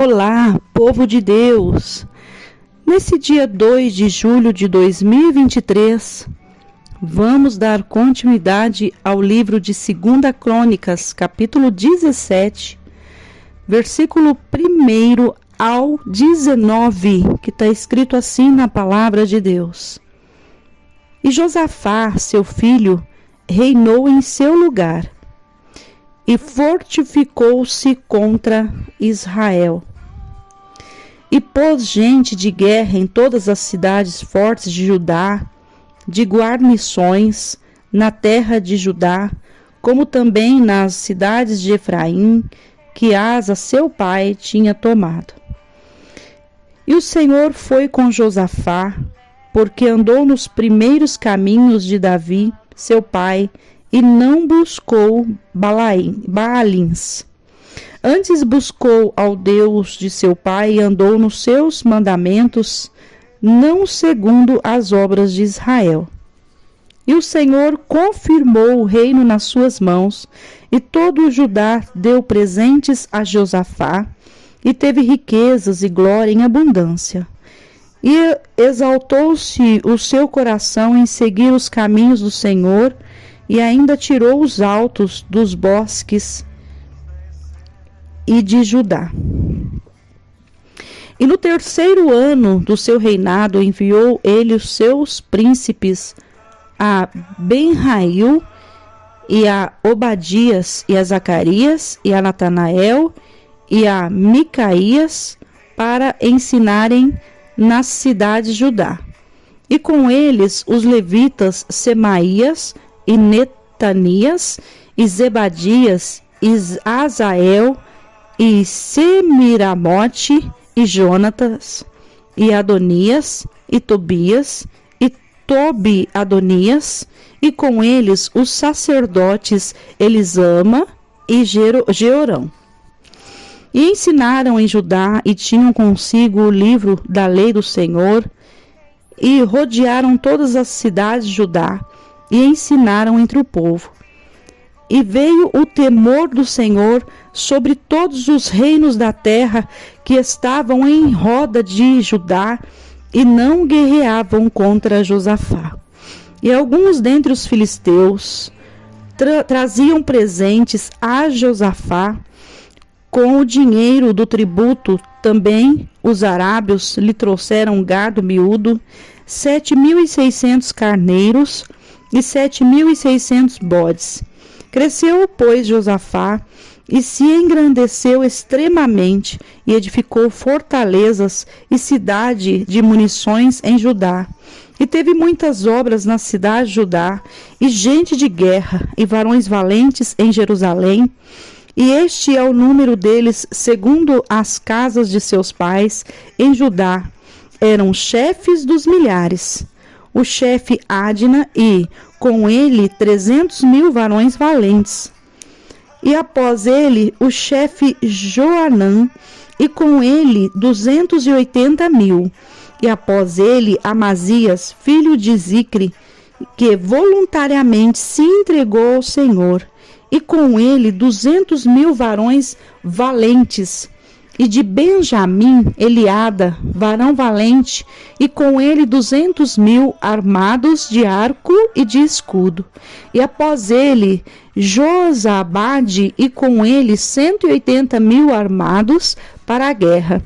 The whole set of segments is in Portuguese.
Olá, povo de Deus! Nesse dia 2 de julho de 2023, vamos dar continuidade ao livro de 2 Crônicas, capítulo 17, versículo 1 ao 19, que está escrito assim na palavra de Deus. E Josafá, seu filho, reinou em seu lugar e fortificou-se contra Israel. E pôs gente de guerra em todas as cidades fortes de Judá, de guarnições, na terra de Judá, como também nas cidades de Efraim, que Asa, seu pai, tinha tomado. E o Senhor foi com Josafá, porque andou nos primeiros caminhos de Davi, seu pai, e não buscou Baalins. Antes buscou ao Deus de seu pai e andou nos seus mandamentos, não segundo as obras de Israel. E o Senhor confirmou o reino nas suas mãos, e todo o Judá deu presentes a Josafá, e teve riquezas e glória em abundância. E exaltou-se o seu coração em seguir os caminhos do Senhor, e ainda tirou os altos dos bosques e de Judá. E no 3º ano do seu reinado enviou ele os seus príncipes a Benhail e a Obadias e a Zacarias e a Natanael e a Micaías para ensinarem nas cidades de Judá. E com eles os levitas Semaías e Netanias e Zebadias e Azael e Semiramote, e Jonatas, e Adonias, e Tobias, e Tobi-Adonias, e com eles os sacerdotes Elisama e Jeorão. E ensinaram em Judá, e tinham consigo o livro da lei do Senhor, e rodearam todas as cidades de Judá, e ensinaram entre o povo. E veio o temor do Senhor sobre todos os reinos da terra que estavam em roda de Judá e não guerreavam contra Josafá. E alguns dentre os filisteus traziam presentes a Josafá com o dinheiro do tributo. Também os arábios lhe trouxeram gado miúdo, 7.600 carneiros e 7.600 bodes. Cresceu, pois, Josafá e se engrandeceu extremamente e edificou fortalezas e cidade de munições em Judá. E teve muitas obras na cidade de Judá e gente de guerra e varões valentes em Jerusalém. E este é o número deles segundo as casas de seus pais em Judá. Eram chefes dos milhares. O chefe Adna e, com ele, 300.000 varões valentes. E após ele, o chefe Joanã, e com ele, 280.000. E após ele, Amazias, filho de Zicre, que voluntariamente se entregou ao Senhor. E com ele, 200.000 varões valentes. E de Benjamim, Eliada, varão valente, e com ele 200.000 armados de arco e de escudo. E após ele, Josabade, e com ele 180.000 armados para a guerra.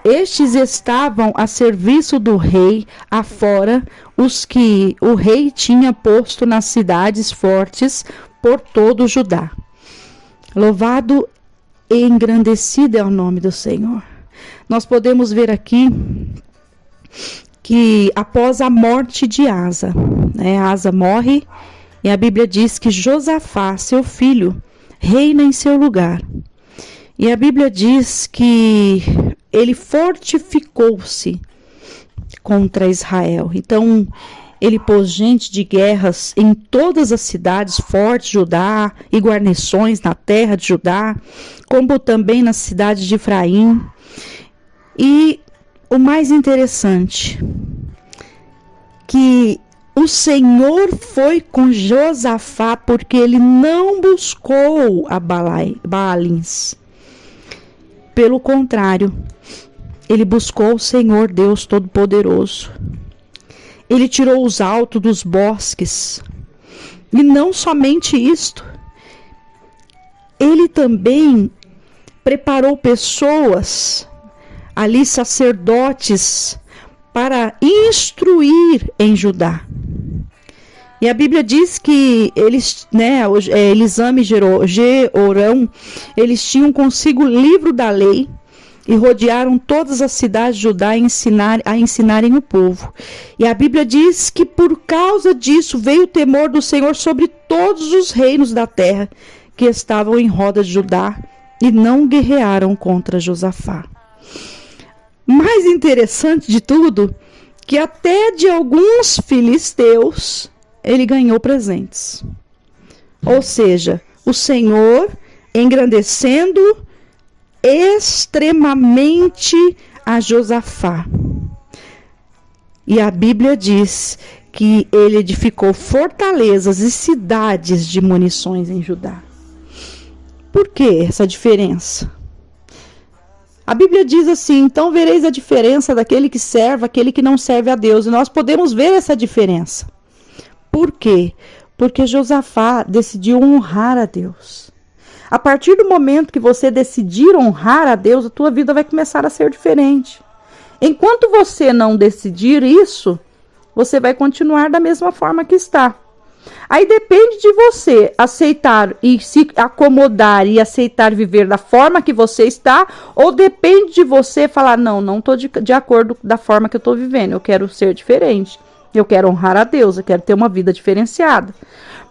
Estes estavam a serviço do rei, afora os que o rei tinha posto nas cidades fortes por todo o Judá. Louvado e engrandecido é o nome do Senhor. Nós podemos ver aqui que após a morte de Asa, Asa morre e a Bíblia diz que Josafá, seu filho, reina em seu lugar. E a Bíblia diz que ele fortificou-se contra Israel. Então, ele pôs gente de guerras em todas as cidades fortes de Judá e guarnições na terra de Judá, como também nas cidades de Efraim. E o mais interessante, que o Senhor foi com Josafá porque ele não buscou a Baalins. Pelo contrário, ele buscou o Senhor Deus Todo-Poderoso. Ele tirou os altos dos bosques. E não somente isto, ele também preparou pessoas, ali sacerdotes, para instruir em Judá. E a Bíblia diz que eles, Elisama e Jeorão, eles tinham consigo o livro da lei e rodearam todas as cidades de Judá a ensinarem o povo. E a Bíblia diz que por causa disso veio o temor do Senhor sobre todos os reinos da terra que estavam em roda de Judá e não guerrearam contra Josafá. Mais interessante de tudo, que até de alguns filisteus ele ganhou presentes. Ou seja, o Senhor engrandecendo extremamente a Josafá. E a Bíblia diz que ele edificou fortalezas e cidades de munições em Judá. Por que essa diferença? A Bíblia diz assim: então vereis a diferença daquele que serve, aquele que não serve a Deus. E nós podemos ver essa diferença. Por quê? Porque Josafá decidiu honrar a Deus. A partir do momento que você decidir honrar a Deus, a tua vida vai começar a ser diferente. Enquanto você não decidir isso, você vai continuar da mesma forma que está. Aí depende de você aceitar e se acomodar e aceitar viver da forma que você está, ou depende de você falar: não estou de acordo da forma que eu estou vivendo, eu quero ser diferente, eu quero honrar a Deus, eu quero ter uma vida diferenciada.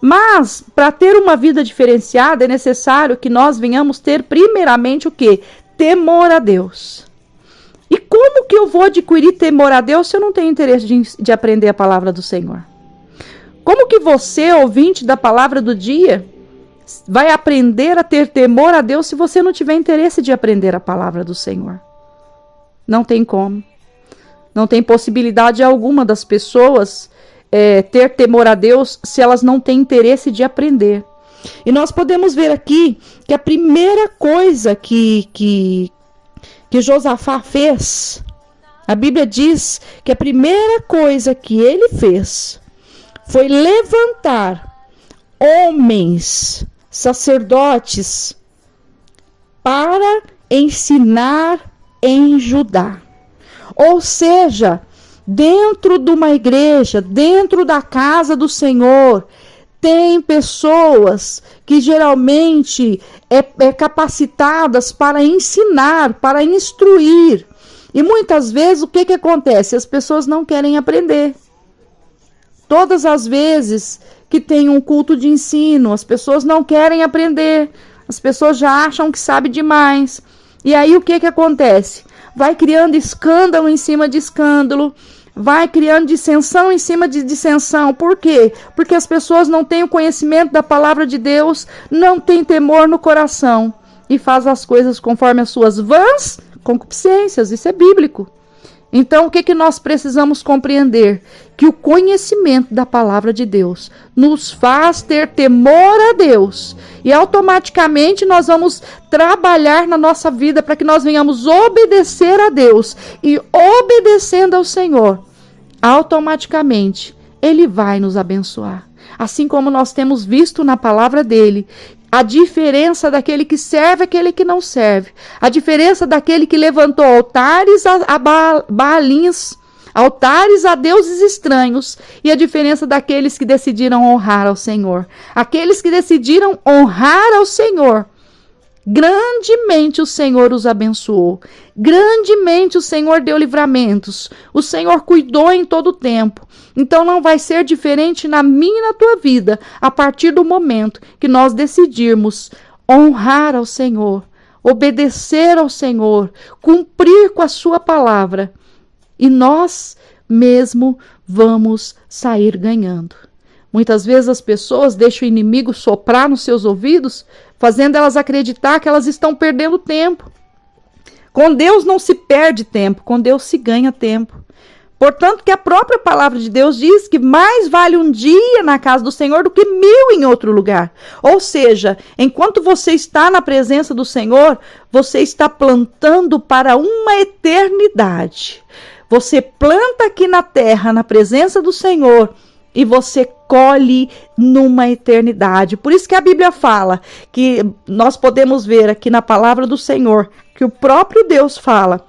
Mas, para ter uma vida diferenciada, é necessário que nós venhamos ter primeiramente o quê? Temor a Deus. E como que eu vou adquirir temor a Deus se eu não tenho interesse de aprender a palavra do Senhor? Como que você, ouvinte da palavra do dia, vai aprender a ter temor a Deus se você não tiver interesse de aprender a palavra do Senhor? Não tem como. Não tem possibilidade alguma das pessoas ter temor a Deus se elas não têm interesse de aprender. E nós podemos ver aqui que a primeira coisa que Josafá fez, a Bíblia diz que a primeira coisa que ele fez foi levantar homens, sacerdotes, para ensinar em Judá. Ou seja, dentro de uma igreja, dentro da casa do Senhor, tem pessoas que geralmente é capacitadas para ensinar, para instruir. E muitas vezes o que acontece? As pessoas não querem aprender. Todas as vezes que tem um culto de ensino, as pessoas não querem aprender. As pessoas já acham que sabem demais. E aí o que acontece? Vai criando escândalo em cima de escândalo. Vai criando dissensão em cima de dissensão. Por quê? Porque as pessoas não têm o conhecimento da palavra de Deus, não têm temor no coração e faz as coisas conforme as suas vãs concupiscências. Isso é bíblico. Então, o que nós precisamos compreender? Que o conhecimento da palavra de Deus nos faz ter temor a Deus. E automaticamente nós vamos trabalhar na nossa vida para que nós venhamos obedecer a Deus. E obedecendo ao Senhor, automaticamente Ele vai nos abençoar. Assim como nós temos visto na palavra dele, a diferença daquele que serve e aquele que não serve. A diferença daquele que levantou altares a Baalins, altares a deuses estranhos. E a diferença daqueles que decidiram honrar ao Senhor. Aqueles que decidiram honrar ao Senhor, grandemente o Senhor os abençoou. Grandemente o Senhor deu livramentos. O Senhor cuidou em todo o tempo. Então não vai ser diferente na minha e na tua vida a partir do momento que nós decidirmos honrar ao Senhor, obedecer ao Senhor, cumprir com a sua palavra. E nós mesmo vamos sair ganhando. Muitas vezes as pessoas deixam o inimigo soprar nos seus ouvidos, fazendo elas acreditar que elas estão perdendo tempo. Com Deus não se perde tempo, com Deus se ganha tempo. Portanto, que a própria palavra de Deus diz que mais vale um dia na casa do Senhor do que 1000 em outro lugar. Ou seja, enquanto você está na presença do Senhor, você está plantando para uma eternidade. Você planta aqui na terra, na presença do Senhor, e você colhe numa eternidade. Por isso que a Bíblia fala, que nós podemos ver aqui na palavra do Senhor, que o próprio Deus fala,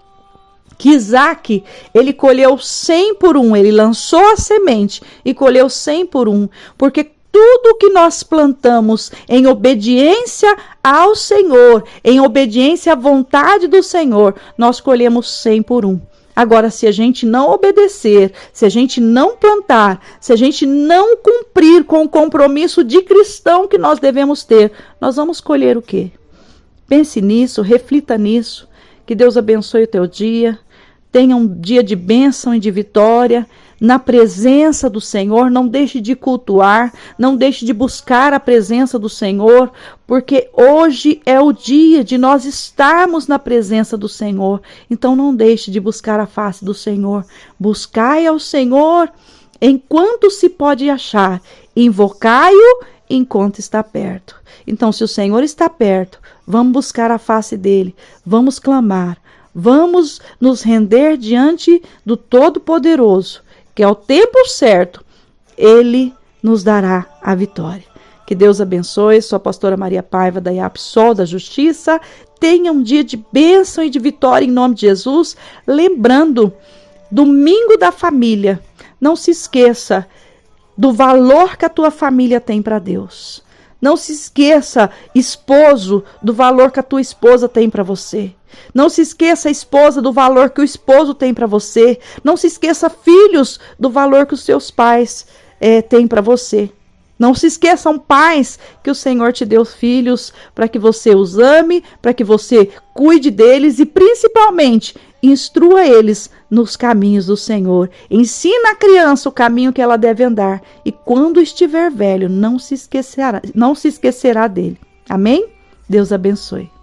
que Isaac, ele colheu 100 por 1, ele lançou a semente e colheu 100 por 1, porque tudo que nós plantamos em obediência ao Senhor, em obediência à vontade do Senhor, nós colhemos 100 por 1. Agora, se a gente não obedecer, se a gente não plantar, se a gente não cumprir com o compromisso de cristão que nós devemos ter, nós vamos colher o quê? Pense nisso, reflita nisso. Que Deus abençoe o teu dia. Tenha um dia de bênção e de vitória na presença do Senhor. Não deixe de cultuar, não deixe de buscar a presença do Senhor, porque hoje é o dia de nós estarmos na presença do Senhor. Então não deixe de buscar a face do Senhor. Buscai ao Senhor enquanto se pode achar. Invocai-o enquanto está perto. Então, se o Senhor está perto, vamos buscar a face dele, vamos clamar. Vamos nos render diante do Todo-Poderoso, que ao tempo certo, Ele nos dará a vitória. Que Deus abençoe. Sou a pastora Maria Paiva, da IAP Sol da Justiça. Tenha um dia de bênção e de vitória em nome de Jesus. Lembrando, domingo da família, não se esqueça do valor que a tua família tem para Deus. Não se esqueça, esposo, do valor que a tua esposa tem para você. Não se esqueça, esposa, do valor que o esposo tem para você. Não se esqueça, filhos, do valor que os seus pais têm para você. Não se esqueçam, pais, que o Senhor te deu filhos para que você os ame, para que você cuide deles e, principalmente, instrua eles nos caminhos do Senhor. Ensina a criança o caminho que ela deve andar e, quando estiver velho, não se esquecerá dele. Amém? Deus abençoe.